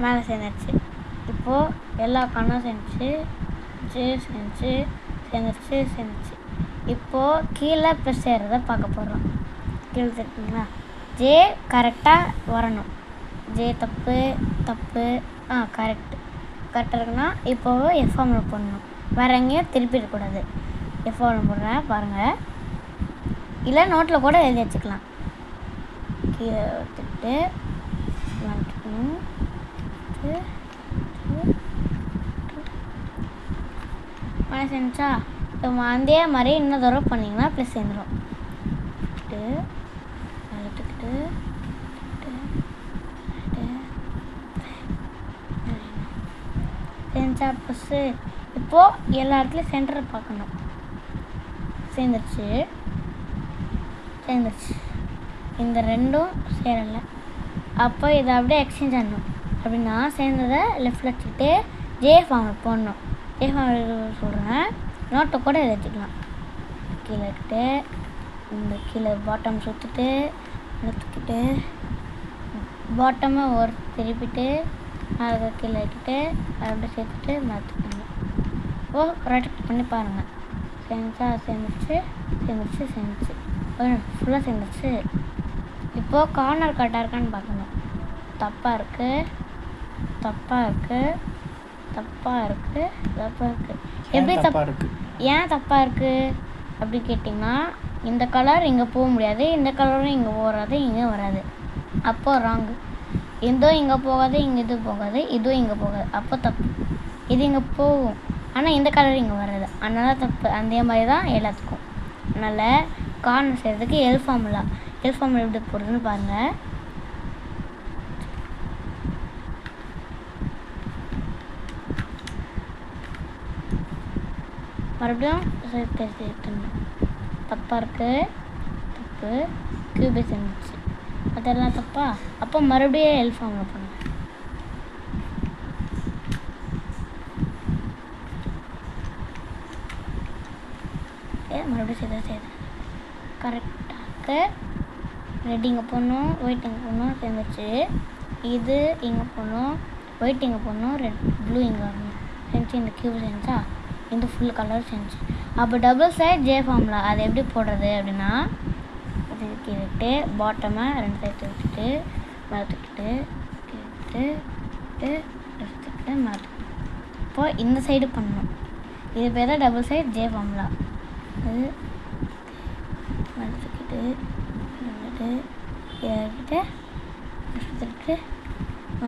மேலே சேர்ந்துருச்சு. இப்போது எல்லா கண்ணும் சேர்ந்துச்சு, சேர்ந்துருச்சு. இப்போது கீழே ப்ளஸ் சேர்றதை பார்க்க போகிறோம். கீழே இருக்குங்களா, ஜே கரெக்டாக வரணும். ஜே தப்பு கரெக்டாக இருக்குன்னா இப்போது எஃப்எம்ல போடணும். வேறு எங்கேயும் திருப்பிடக்கூடாது. எஃப்எம்ல போடுறேன் பாருங்கள். இல்லை நோட்டில் கூட எழுதி வச்சுக்கலாம். கீழே வச்சுட்டு செஞ்சா அதே மாதிரி இன்னும் தூரம் பண்ணிங்கன்னா ப்ளஸ் சேர்ந்துடும். செஞ்சா ப்ளஸ்ஸு. இப்போது எல்லா இடத்துலையும் சென்டரை பார்க்கணும். சேர்ந்துருச்சு. இந்த ரெண்டும் சேரலை. அப்போ இதை அப்படியே எக்ஸ்சேஞ்ச் ஆகணும். அப்படின்னா சேர்ந்ததை லெஃப்டில் வச்சுக்கிட்டு ஜே ஃபார்மில் போடணும். ஜே ஃபார்மில் சொல்கிறேன், நோட்டை கூட இதை வச்சுக்கலாம். கீழே எடுத்துகிட்டு இந்த கீழே பாட்டம் சுற்றிட்டு எடுத்துக்கிட்டு பாட்டமை ஒரு திருப்பிட்டு அதை கீழே எடுத்துகிட்டு அதை அப்படியே சேர்த்துட்டு மாற்றிக்கோங்க. ரொட்டேட் பண்ணி பாருங்கள். சேர்ந்துருச்சு. ஃபுல்லாக சேர்ந்துருச்சு. இப்போது கார்னர் கரெக்டாக இருக்கான்னு பார்க்கணும். தப்பாக இருக்குது. எப்படி ஏன் தப்பாக இருக்குது அப்படி கேட்டிங்கன்னா, இந்த கலர் இங்கே போக முடியாது, இந்த கலரும் இங்கே போகாது, இங்கே வராது. அப்போ ராங்கு. இதுவும் இங்கே போகாது, இங்கே இது போகாது, இதுவும் இங்கே போகாது. அப்போ தப்பு. இது இங்கே போகும், ஆனால் இந்த கலர் இங்கே வராது. அதனால தப்பு. அதே மாதிரி தான் எல்லாத்துக்கும். அதனால் கார்னர் செய்கிறதுக்கு எல் ஃபார்முலா எப்படி போடுறதுன்னு பாருங்கள். மறுபடியும் சேர்த்துணும். தப்பாக இருக்குது. கியூபே சேர்ந்துச்சு. அதெல்லாம் தப்பா. அப்போ மறுபடியும் எல் ஃபார்முலா பண்ணுங்க. மறுபடியும் சேர்த்து கரெக்டாக ரெட் இங்கே போடணும், ஒயிட் இங்கே போடணும், சேர்ந்துச்சு. இது இங்கே போடணும், ஒயிட் இங்கே போடணும், ரெட் ப்ளூ இங்கே வரணும். சேர்ந்துச்சு. இந்த கியூப் சேர்ந்துச்சா, இந்த ஃபுல் கலர் சேர்ந்துச்சு. அப்போ டபுள் சைட் ஜே ஃபார்முலா அது எப்படி போடுறது அப்படின்னா, இது கீழே பாட்டமை 2 சைடு வச்சுட்டு மாற்றிக்கிட்டு எடுத்துக்கிட்டு மாற்றிக்கணும். இப்போது இந்த சைடு பண்ணணும். இது பேர் தான் டபுள் சைட் ஜே ஃபார்முலா. அது வச்சுக்கிட்டு எடுத்துக்கிட்டு